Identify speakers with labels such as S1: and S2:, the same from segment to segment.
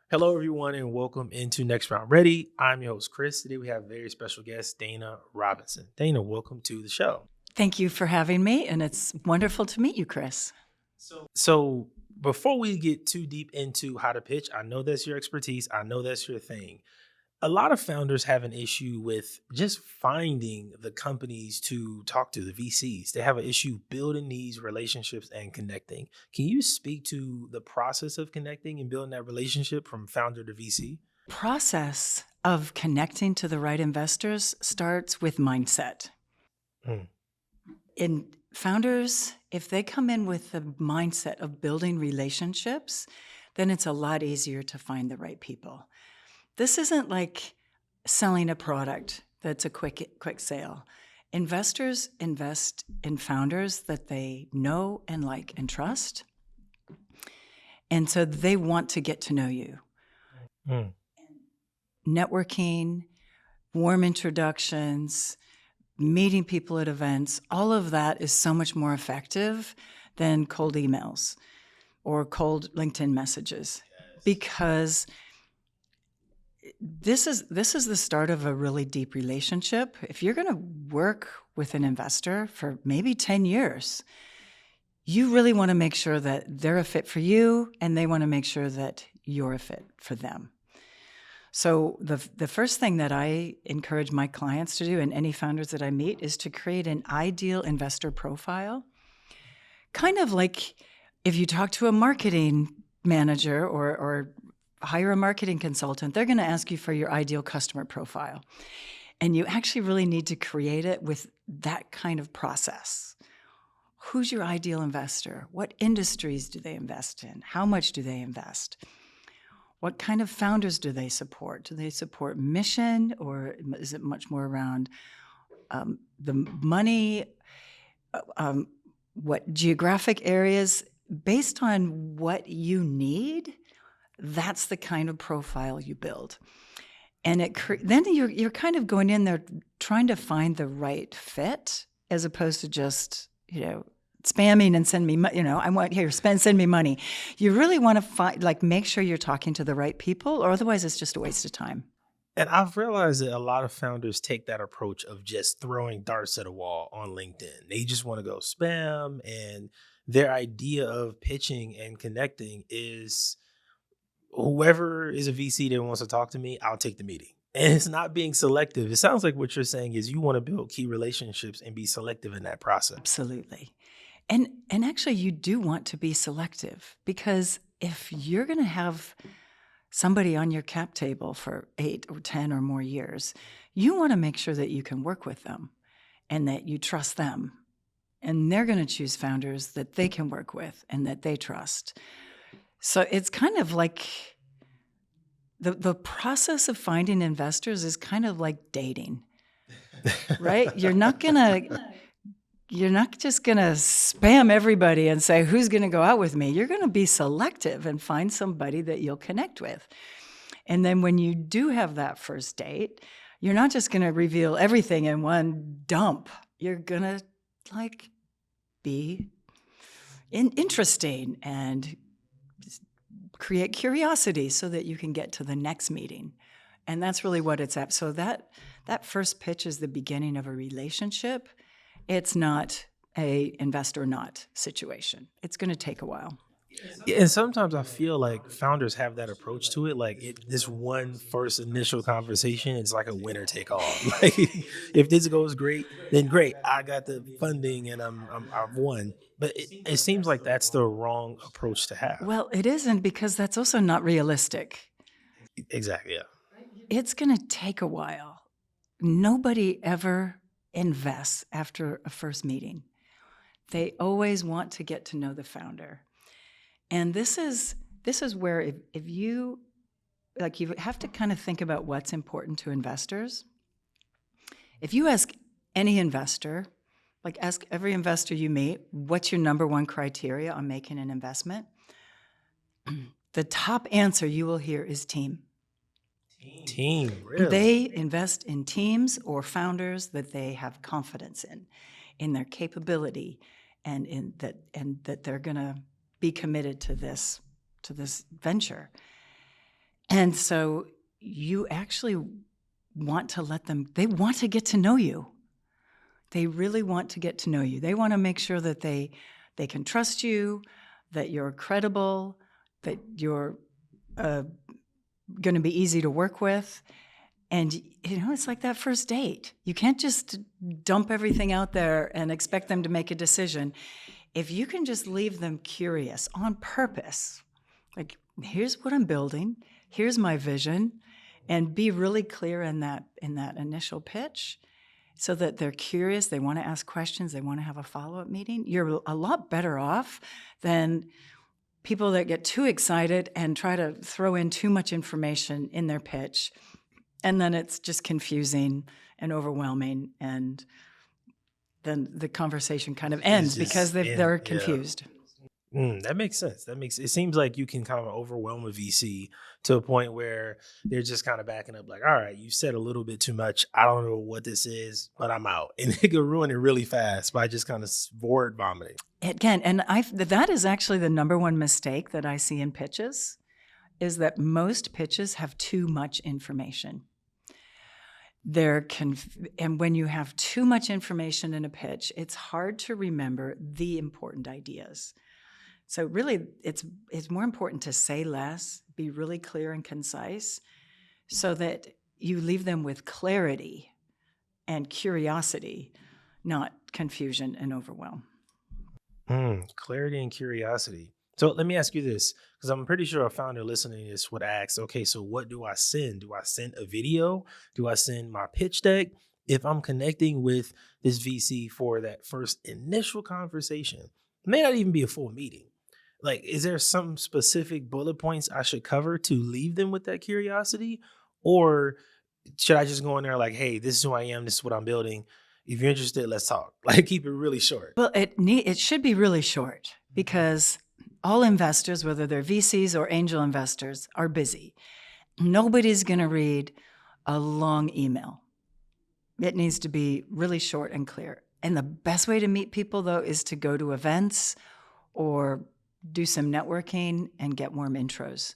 S1: Hello, everyone, and welcome into Next Round Ready. I'm your host, Chris. Today we have a very special guest, Dana Robinson. Dana, welcome to the show.
S2: Thank you for having me, and it's wonderful to meet you, Chris.
S1: So, before we get too deep into how to pitch, I know that's your expertise. I know that's your thing. A lot of founders have an issue with just finding the companies to talk to, the VCs. They have an issue building these relationships and connecting. Can you speak to the process of connecting and building that relationship from founder to VC?
S2: Process of connecting to the right investors starts with mindset.
S1: Mm,
S2: In founders, if they come in with the mindset of building relationships, then it's a lot easier to find the right people. This isn't like selling a product that's a quick sale. Investors invest in founders that they know and like and trust. And so they want to get to know you.
S1: mm.
S2: Networking, warm introductions, meeting people at events, all of that is so much more effective than cold emails or cold LinkedIn messages, because this is the start of a really deep relationship. If you're going to work with an investor for maybe 10 years, you really want to make sure that they're a fit for you, and they want to make sure that you're a fit for them. So the first thing that I encourage my clients to do, and any founders that I meet, is to create an ideal investor profile. Kind of like if you talk to a marketing manager or hire a marketing consultant, they're going to ask you for your ideal customer profile. And you actually really need to create it with that kind of process. Who's your ideal investor? What industries do they invest in? How much do they invest? What kind of founders do they support? Do they support mission, or is it much more around the money? What geographic areas? Based on what you need, that's the kind of profile you build. And then you're kind of going in there trying to find the right fit, as opposed to just, spamming and send me, I want here, send me money. You really want to make sure you're talking to the right people, or otherwise it's just a waste of time.
S1: And I've realized that a lot of founders take that approach of just throwing darts at a wall on LinkedIn. They just want to go spam, and their idea of pitching and connecting is whoever is a VC that wants to talk to me, I'll take the meeting. And it's not being selective. It sounds like what you're saying is you want to build key relationships and be selective in that process.
S2: Absolutely. And actually, you do want to be selective, because if you're going to have somebody on your cap table for 8 or 10 or more years, you want to make sure that you can work with them and that you trust them. And they're going to choose founders that they can work with and that they trust. So it's kind of like the process of finding investors is kind of like dating, right? You're not just going to spam everybody and say, who's going to go out with me? You're going to be selective and find somebody that you'll connect with. And then when you do have that first date, you're not just going to reveal everything in one dump. You're going to be interesting and create curiosity so that you can get to the next meeting. And that's really what it's at. So that first pitch is the beginning of a relationship. It's not a invest or not situation. It's going to take a while.
S1: Yeah, and sometimes I feel like founders have that approach to it. This one first initial conversation, it's like a winner take all. Like if this goes great, then great. I got the funding and I've won. But it seems like that's the wrong approach to have.
S2: Well, it isn't, because that's also not realistic.
S1: Exactly. Yeah.
S2: It's going to take a while. Nobody ever invests after a first meeting. They always want to get to know the founder. And this is where if you you have to kind of think about what's important to investors. If you ask any investor, ask every investor you meet, what's your number one criteria on making an investment? The top answer you will hear is team.
S1: Team, really?
S2: They invest in teams or founders that they have confidence in their capability, and that they're going to be committed to this venture. And so you actually want to they want to get to know you. They really want to get to know you. They want to make sure that they can trust you, that you're credible, that you're going to be easy to work with. And, it's like that first date. You can't just dump everything out there and expect them to make a decision. If you can just leave them curious on purpose, like, here's what I'm building, here's my vision, and be really clear in that initial pitch so that they're curious, they want to ask questions, they want to have a follow-up meeting, you're a lot better off than people that get too excited and try to throw in too much information in their pitch. And then it's just confusing and overwhelming, and then the conversation kind of ends because they're confused.
S1: That makes sense. It seems like you can kind of overwhelm a VC to a point where they're just kind of backing up, like, all right, you said a little bit too much. I don't know what this is, but I'm out. And it could ruin it really fast by just kind of word vomiting.
S2: Again, and that is actually the number one mistake that I see in pitches, is that most pitches have too much information. And when you have too much information in a pitch, it's hard to remember the important ideas. So really, it's more important to say less, be really clear and concise, so that you leave them with clarity and curiosity, not confusion and overwhelm.
S1: Clarity and curiosity. So let me ask you this, because I'm pretty sure a founder listening to this would ask, okay, so what do I send? Do I send a video? Do I send my pitch deck? If I'm connecting with this VC for that first initial conversation, it may not even be a full meeting. Like, is there some specific bullet points I should cover to leave them with that curiosity? Or should I just go in there like, hey, this is who I am, this is what I'm building. If you're interested, let's talk. Like, keep it really short.
S2: Well, it should be really short, because all investors, whether they're VCs or angel investors, are busy. Nobody's going to read a long email. It needs to be really short and clear. And the best way to meet people, though, is to go to events or do some networking and get warm intros,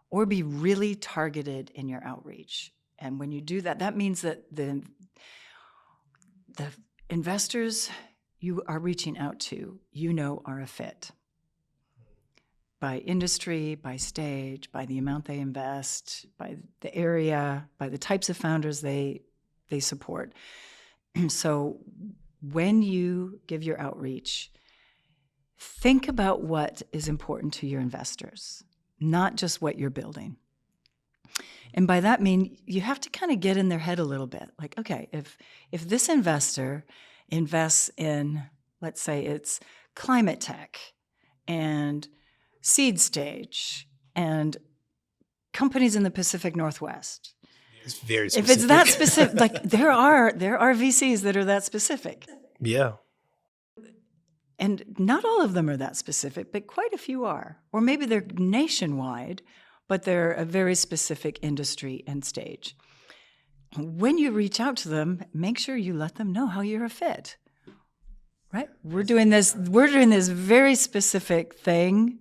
S2: or be really targeted in your outreach. And when you do that, that means that the investors you are reaching out to, are a fit. By industry, by stage, by the amount they invest, by the area, by the types of founders they support. So when you give your outreach, think about what is important to your investors, not just what you're building. And by that mean, you have to kind of get in their head a little bit. Like, okay, if this investor invests in, let's say it's climate tech and seed stage and companies in the Pacific Northwest.
S1: It's very specific.
S2: If it's that specific, like there are VCs that are that specific.
S1: Yeah.
S2: And not all of them are that specific, but quite a few are. Or maybe they're nationwide, but they're a very specific industry and stage. When you reach out to them, make sure you let them know how you're a fit. Right? We're doing this very specific thing.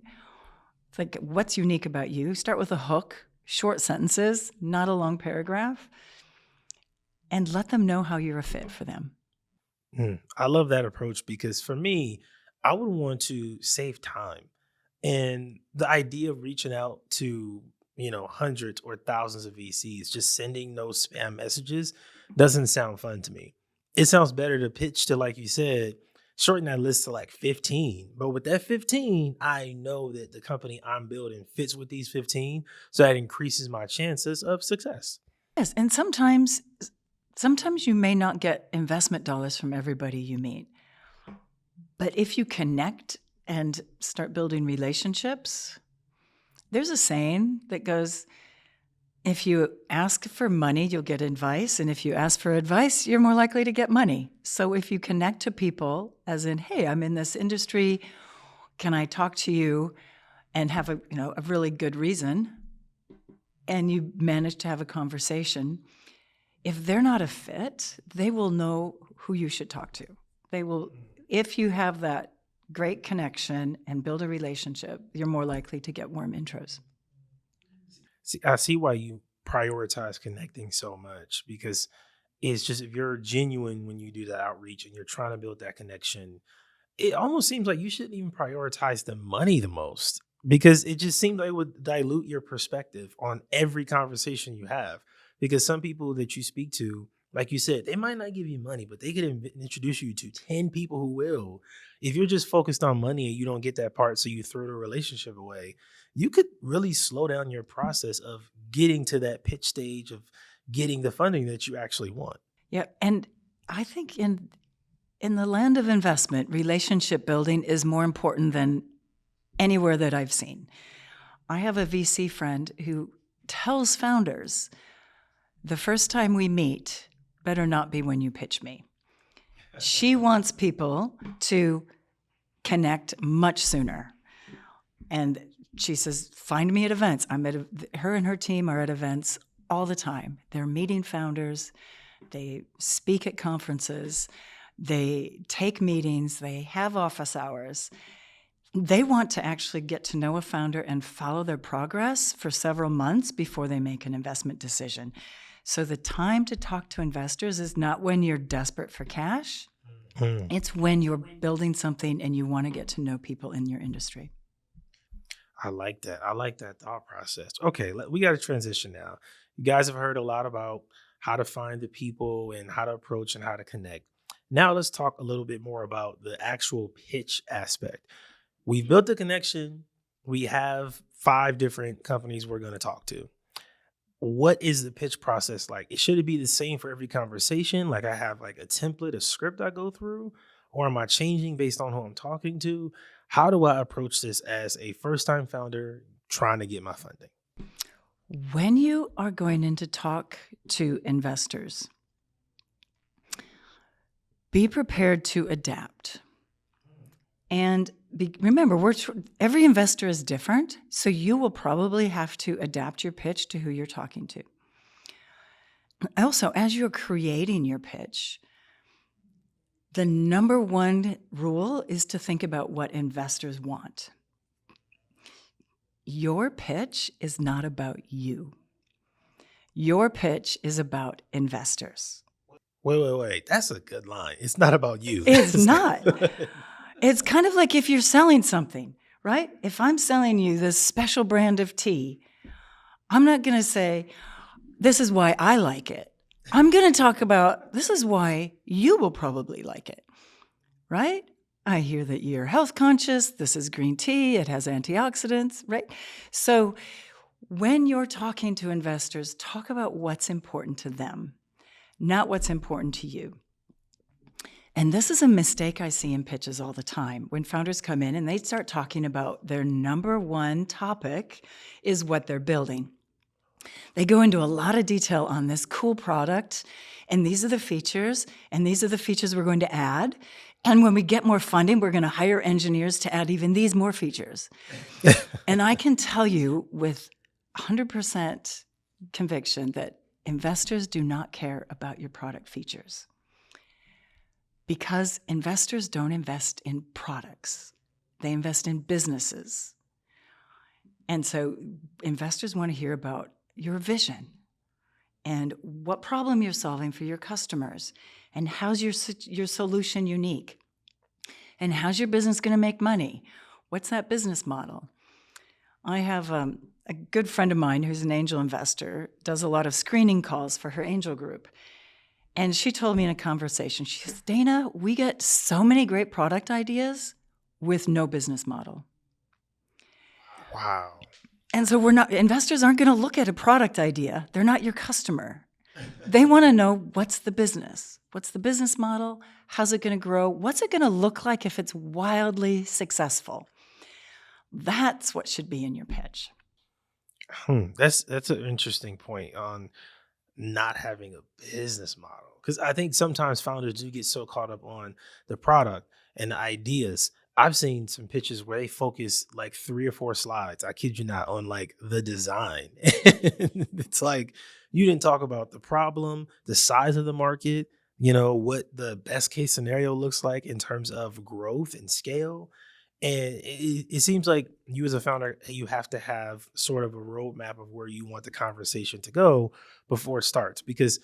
S2: It's like, what's unique about you? Start with a hook, short sentences, not a long paragraph, and let them know how you're a fit for them.
S1: I love that approach, because for me, I would want to save time. And the idea of reaching out to, hundreds or thousands of VCs, just sending those spam messages doesn't sound fun to me. It sounds better to pitch to, like you said, shorten that list to like 15. But with that 15, I know that the company I'm building fits with these 15. So that increases my chances of success.
S2: Yes. And sometimes you may not get investment dollars from everybody you meet. But if you connect and start building relationships, there's a saying that goes, if you ask for money, you'll get advice. And if you ask for advice, you're more likely to get money. So if you connect to people, as in, hey, I'm in this industry, can I talk to you, and have a really good reason, and you manage to have a conversation, if they're not a fit, they will know who you should talk to. They will, if you have that great connection and build a relationship, you're more likely to get warm intros.
S1: I see why you prioritize connecting so much because it's just if you're genuine when you do the outreach and you're trying to build that connection, it almost seems like you shouldn't even prioritize the money the most because it just seems like it would dilute your perspective on every conversation you have. Because some people that you speak to, like you said, they might not give you money, but they could introduce you to 10 people who will. If you're just focused on money and you don't get that part, so you throw the relationship away, you could really slow down your process of getting to that pitch stage of getting the funding that you actually want.
S2: Yeah, and I think in the land of investment, relationship building is more important than anywhere that I've seen. I have a VC friend who tells founders, the first time we meet better not be when you pitch me. She wants people to connect much sooner. And she says, find me at events. Her and her team are at events all the time. They're meeting founders. They speak at conferences. They take meetings. They have office hours. They want to actually get to know a founder and follow their progress for several months before they make an investment decision. So the time to talk to investors is not when you're desperate for cash.
S1: Mm.
S2: It's when you're building something and you want to get to know people in your industry.
S1: I like that. I like that thought process. Okay, we got to transition now. You guys have heard a lot about how to find the people and how to approach and how to connect. Now let's talk a little bit more about the actual pitch aspect. We've built the connection. We have 5 different companies we're going to talk to. What is the pitch process like? Should it be the same for every conversation? Like I have like a template, a script I go through, or am I changing based on who I'm talking to? How do I approach this as a first-time founder trying to get my funding?
S2: When you are going in to talk to investors, be prepared to adapt. And remember, every investor is different, so you will probably have to adapt your pitch to who you're talking to. Also, as you're creating your pitch, the number one rule is to think about what investors want. Your pitch is not about you. Your pitch is about investors.
S1: Wait. That's a good line. It's not about you.
S2: It's not. It's kind of like if you're selling something, right? If I'm selling you this special brand of tea, I'm not going to say, this is why I like it. I'm going to talk about, this is why you will probably like it, right? I hear that you're health conscious. This is green tea. It has antioxidants, right? So when you're talking to investors, talk about what's important to them, not what's important to you. And this is a mistake I see in pitches all the time. When founders come in and they start talking about their number one topic is what they're building. They go into a lot of detail on this cool product, and these are the features, and these are the features we're going to add. And when we get more funding, we're going to hire engineers to add even these more features. And I can tell you with 100% conviction that investors do not care about your product features. Because investors don't invest in products. They invest in businesses. And so investors want to hear about your vision and what problem you're solving for your customers and how's your solution unique and how's your business going to make money? What's that business model? I have a good friend of mine who's an angel investor, does a lot of screening calls for her angel group. And she told me in a conversation, she says, Dana, we get so many great product ideas with no business model.
S1: Wow.
S2: And so investors aren't going to look at a product idea. They're not your customer. They want to know what's the business? What's the business model? How's it going to grow? What's it going to look like if it's wildly successful? That's what should be in your pitch.
S1: That's an interesting point on not having a business model. Because I think sometimes founders do get so caught up on the product and the ideas. I've seen some pitches where they focus like 3 or 4 slides, I kid you not, on like the design. It's like you didn't talk about the problem, the size of the market, what the best case scenario looks like in terms of growth and scale. And it seems like you as a founder, you have to have sort of a roadmap of where you want the conversation to go before it starts, because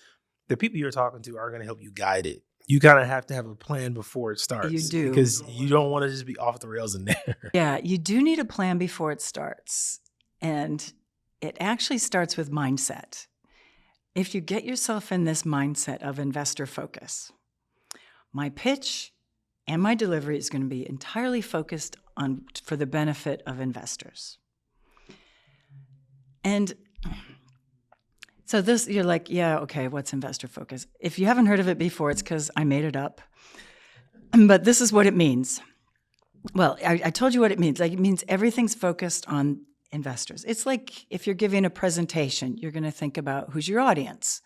S1: the people you're talking to are going to help you guide it. You kind of have to have a plan before it
S2: You
S1: starts
S2: do.
S1: because you don't want to just be off the rails in there.
S2: Yeah, you do need a plan before it starts. And it actually starts with mindset. If you get yourself in this mindset of investor focus, my pitch and my delivery is going to be entirely focused on for the benefit of investors. And so this, you're like, yeah, okay, what's investor focus? If you haven't heard of it before, it's because I made it up. But this is what it means. Well, I told you what it means. Like, it means everything's focused on investors. It's like if you're giving a presentation, you're going to think about who's your audience.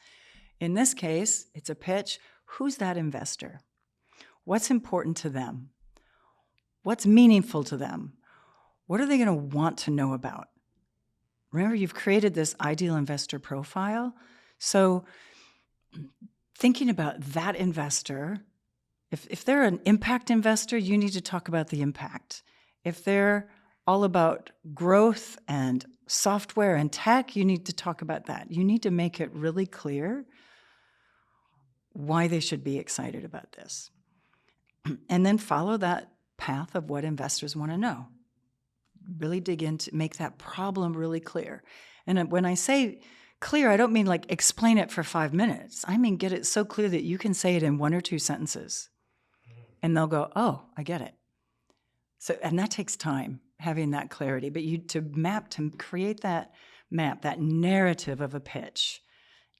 S2: In this case, it's a pitch. Who's that investor? What's important to them? What's meaningful to them? What are they going to want to know about? Remember, you've created this ideal investor profile. So thinking about that investor, if they're an impact investor, you need to talk about the impact. If they're all about growth and software and tech, you need to talk about that. You need to make it really clear why they should be excited about this. And then follow that path of what investors want to know. Really dig into, make that problem really clear. And when I say clear, I don't mean like explain it for 5 minutes. I mean, get it so clear that you can say it in 1 or 2 sentences. And they'll go, oh, I get it. So, and that takes time, having that clarity. But to create that map, that narrative of a pitch,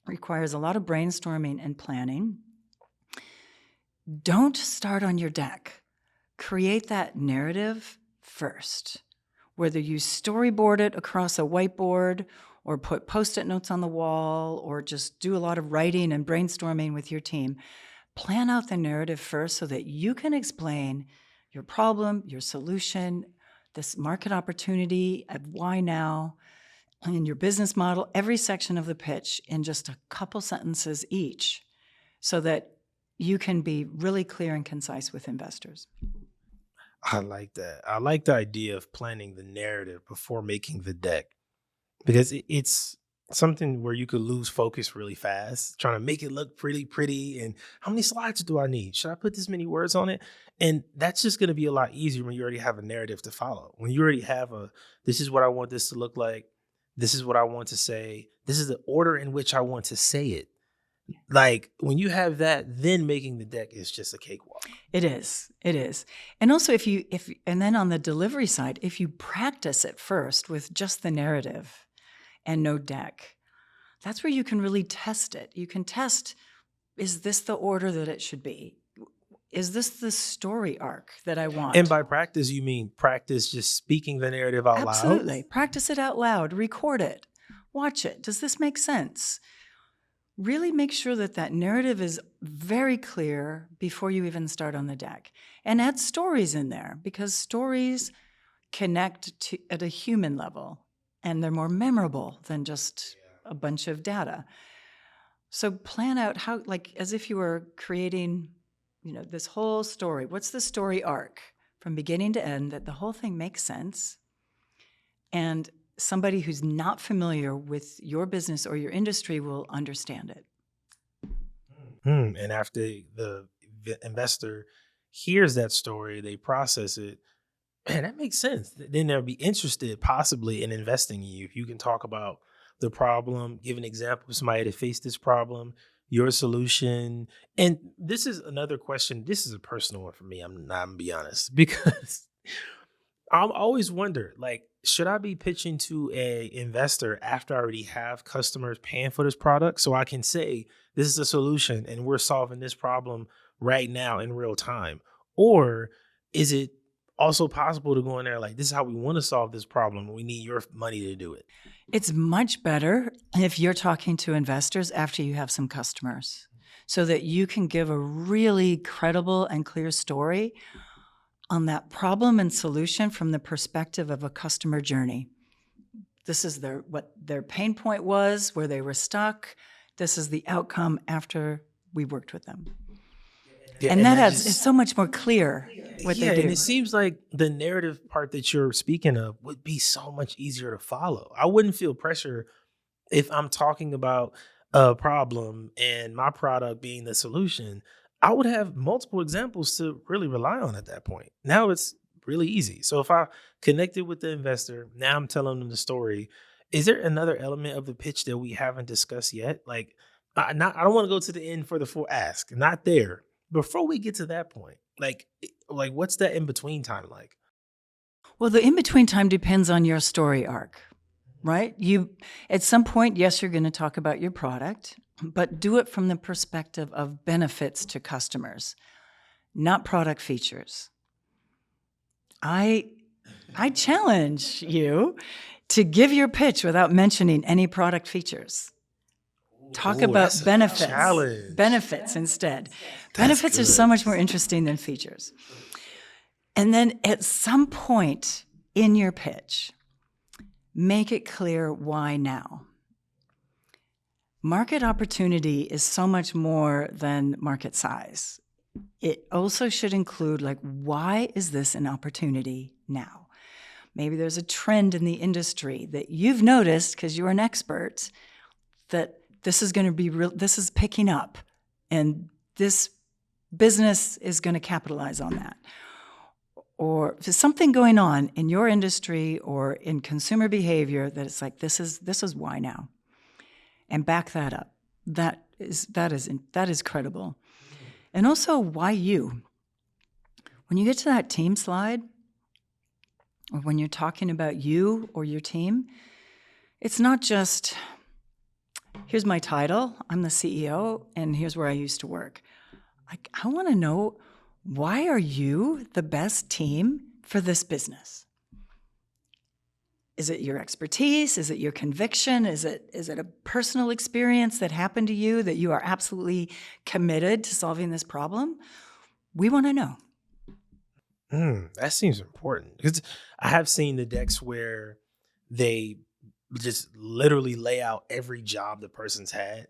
S2: requires a lot of brainstorming and planning. Don't start on your deck. Create that narrative first. Whether you storyboard it across a whiteboard or put Post-it notes on the wall or just do a lot of writing and brainstorming with your team, plan out the narrative first so that you can explain your problem, your solution, this market opportunity, why now, and your business model, every section of the pitch in just a couple sentences each, so that you can be really clear and concise with investors.
S1: I like that. I like the idea of planning the narrative before making the deck, because it's something where you could lose focus really fast trying to make it look pretty. And how many slides do I need? Should I put this many words on it? And that's just going to be a lot easier when you already have a narrative to follow. When you already have this is what I want this to look like. This is what I want to say. This is the order in which I want to say it. Like when you have that, then making the deck is just a cakewalk.
S2: It is. And also and then on the delivery side, if you practice it first with just the narrative and no deck, that's where you can really test it. You can test, is this the order that it should be? Is this the story arc that I want?
S1: And by practice, you mean practice just speaking the narrative out loud?
S2: Absolutely. Practice it out loud, record it, watch it. Does this make sense? Really make sure that narrative is very clear before you even start on the deck. And add stories in there, because stories connect at a human level, and they're more memorable than just a bunch of data. So plan out how, like as if you were creating, this whole story. What's the story arc from beginning to end, that the whole thing makes sense? And somebody who's not familiar with your business or your industry will understand it.
S1: And after the investor hears that story, they process it, man, that makes sense. Then they'll be interested possibly in investing in you. If you can talk about the problem, give an example of somebody that faced this problem, your solution. And this is another question. This is a personal one for me. I'm gonna be honest, because I'm always wonder, like, should I be pitching to a investor after I already have customers paying for this product, so I can say this is a solution and we're solving this problem right now in real time? Or is it also possible to go in there like, this is how we want to solve this problem, and we need your money to do it?
S2: It's much better if you're talking to investors after you have some customers, so that you can give a really credible and clear story on that problem and solution from the perspective of a customer journey. This is what their pain point was, where they were stuck. This is the outcome after we worked with them.
S1: Yeah,
S2: And
S1: and
S2: that
S1: that
S2: has it's
S1: just
S2: so much more clear what they
S1: yeah, and
S2: do.
S1: it seems like the narrative part that you're speaking of would be so much easier to follow. I wouldn't feel pressure if I'm talking about a problem and my product being the solution. I would have multiple examples to really rely on at that point. Now it's really easy. So if I connected with the investor, now I'm telling them the story. Is there another element of the pitch that we haven't discussed yet? Like, I don't want to go to the end for the full ask. Not there. Before we get to that point, like what's that in between time like?
S2: Well, the in-between time depends on your story arc, right? You at some point, yes, you're gonna talk about your product, but do it from the perspective of benefits to customers, not product features. I I challenge you to give your pitch without mentioning any product features. Talk
S1: Oh, that's
S2: about
S1: a
S2: benefits.
S1: challenge.
S2: Benefits instead.
S1: That's
S2: Benefits are so
S1: good.
S2: much more interesting than features. And then at some point in your pitch, make it clear why now. Market opportunity is so much more than market size. It also should include, like, why is this an opportunity now? Maybe there's a trend in the industry that you've noticed because you're an expert that this is going to be real, this is picking up, and this business is going to capitalize on that. Or if there's something going on in your industry or in consumer behavior that it's like, this is why now, and back that up. That is credible. And also, why you? When you get to that team slide, or when you're talking about you or your team, it's not just, here's my title, I'm the CEO, and here's where I used to work. Like, I want to know, why are you the best team for this business? Is it your expertise? Is it your conviction? Is it a personal experience that happened to you that you are absolutely committed to solving this problem? We want to know.
S1: That seems important because I have seen the decks where they just literally lay out every job the person's had.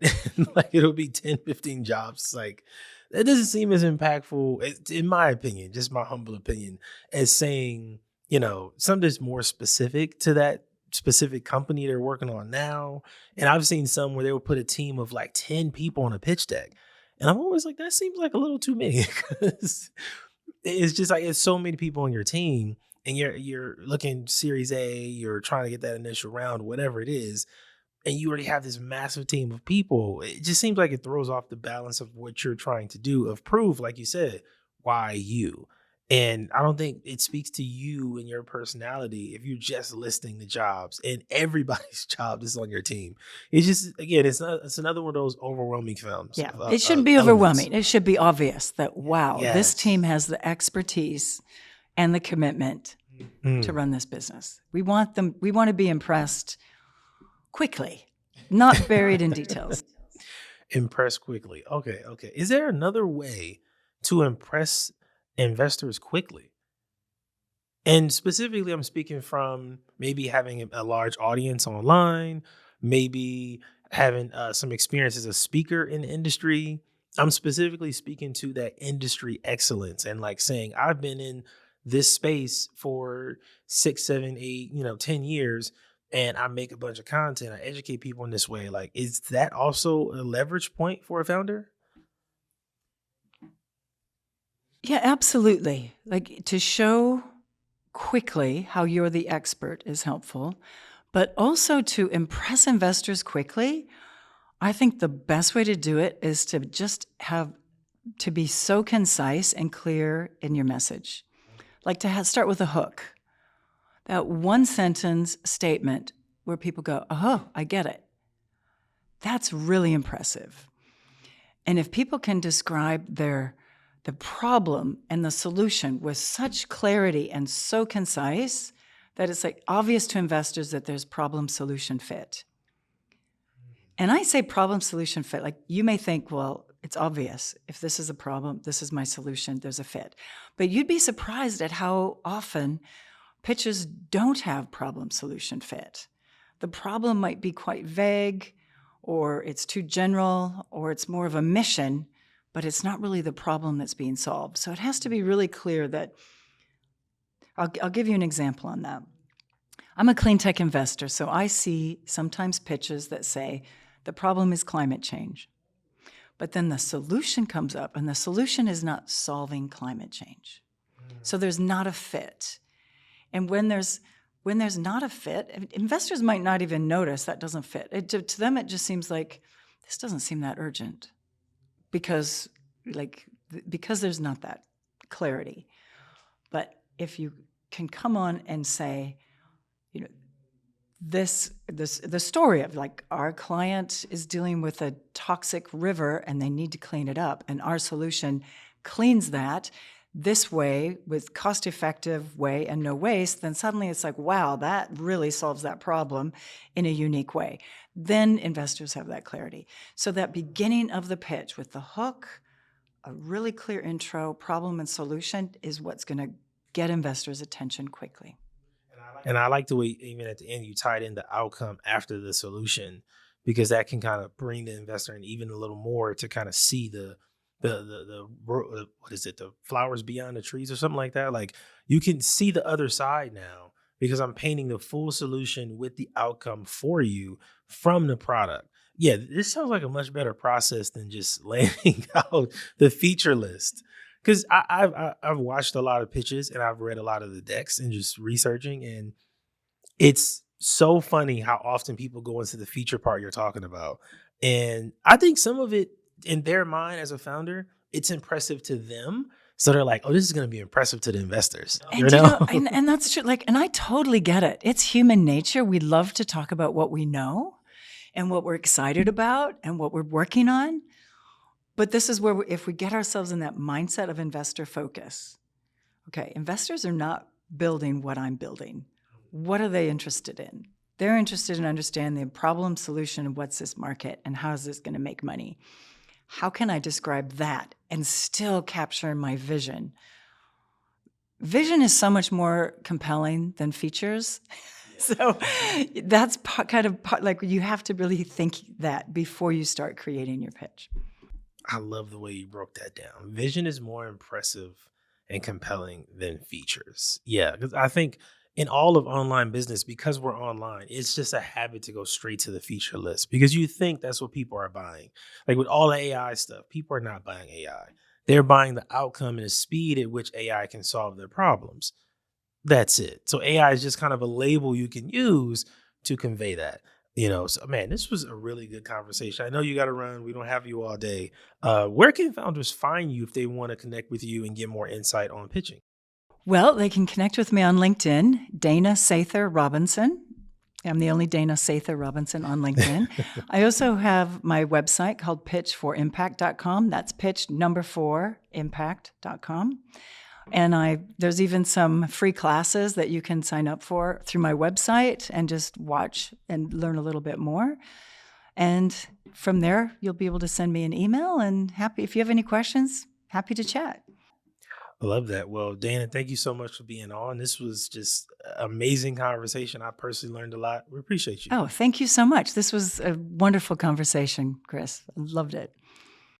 S1: Like it'll be 10, 15 jobs. Like that doesn't seem as impactful, in my opinion, just my humble opinion, as saying, something that's more specific to that specific company they're working on now. And I've seen some where they would put a team of like 10 people on a pitch deck. And I'm always like, that seems like a little too many because it's just like it's so many people on your team and you're looking series A, you're trying to get that initial round, whatever it is, and you already have this massive team of people. It just seems like it throws off the balance of what you're trying to do, of prove, like you said, why you. And I don't think it speaks to you and your personality if you're just listing the jobs and everybody's job is on your team. It's just, again, it's another one of those overwhelming films,
S2: Yeah, it shouldn't be
S1: elements.
S2: overwhelming. It should be obvious that, wow, this team
S1: Yes.
S2: has the expertise and the commitment to
S1: Mm.
S2: run this business. We want to be impressed quickly, not buried in details.
S1: Impress quickly. Okay, okay. Is there another way to impress investors quickly? And specifically, I'm speaking from maybe having a large audience online, maybe having some experience as a speaker in the industry. I'm specifically speaking to that industry excellence and like saying, I've been in this space for 6, 7, 8, 10 years, and I make a bunch of content. I educate people in this way. Like, is that also a leverage point for a founder?
S2: Yeah, absolutely. Like, to show quickly how you're the expert is helpful, but also to impress investors quickly. I think the best way to do it is to just to be so concise and clear in your message. Like to start with a hook, that one sentence statement where people go, oh, I get it. That's really impressive. And if people can describe the problem and the solution with such clarity and so concise that it's like obvious to investors that there's problem solution fit. And I say problem solution fit, like you may think, well, it's obvious. If this is a problem, this is my solution, there's a fit. But you'd be surprised at how often pitches don't have problem solution fit. The problem might be quite vague, or it's too general, or it's more of a mission but it's not really the problem that's being solved. So it has to be really clear that I'll give you an example on that. I'm a clean tech investor, so I see sometimes pitches that say the problem is climate change. But then the solution comes up, and the solution is not solving climate change. So there's not a fit. And when there's not a fit, investors might not even notice that doesn't fit. To them, it just seems like this doesn't seem that urgent because there's not that clarity. But if you can come on and say, you know, the story of like our client is dealing with a toxic river and they need to clean it up, and our solution cleans that this way with cost-effective way and no waste, then suddenly it's like, wow, that really solves that problem in a unique way. Then investors have that clarity. So that beginning of the pitch with the hook, a really clear intro, problem and solution is what's going to get investors' attention quickly.
S1: And I like the way even at the end you tied in the outcome after the solution, because that can kind of bring the investor in even a little more to kind of see the what is it, the flowers beyond the trees or something like that. Like you can see the other side now because I'm painting the full solution with the outcome for you from the product. Yeah, this sounds like a much better process than just laying out the feature list. Because I've watched a lot of pitches and I've read a lot of the decks and just researching, and it's so funny how often people go into the feature part you're talking about. And I think some of it in their mind as a founder, it's impressive to them. So they're like, oh, this is going to be impressive to the investors, you
S2: And
S1: know?
S2: and that's true. And I totally get it. It's human nature. We love to talk about what we know and what we're excited about and what we're working on. But this is where if we get ourselves in that mindset of investor focus, okay, investors are not building what I'm building. What are they interested in? They're interested in understanding the problem, solution, and what's this market and how is this going to make money? How can I describe that and still capture my vision? Vision is so much more compelling than features. So that's like you have to really think that before you start creating your pitch.
S1: I love the way you broke that down. Vision is more impressive and compelling than features. Yeah, because I think in all of online business, because we're online, it's just a habit to go straight to the feature list because you think that's what people are buying. Like with all the AI stuff, people are not buying AI. They're buying the outcome and the speed at which AI can solve their problems. That's it. So AI is just kind of a label you can use to convey that. So man, this was a really good conversation. I know you got to run. We don't have you all day. Where can founders find you if they want to connect with you and get more insight on pitching?
S2: Well, they can connect with me on LinkedIn, Dana Sather Robinson. I'm the only Dana Sather Robinson on LinkedIn. I also have my website called pitch4impact.com. That's pitch number 4 impact.com. And there's even some free classes that you can sign up for through my website and just watch and learn a little bit more. And from there, you'll be able to send me an email, and if you have any questions, happy to chat.
S1: I love that. Well, Dana, thank you so much for being on. This was just amazing conversation. I personally learned a lot. We appreciate you.
S2: Oh, thank you so much. This was a wonderful conversation, Chris. I loved it.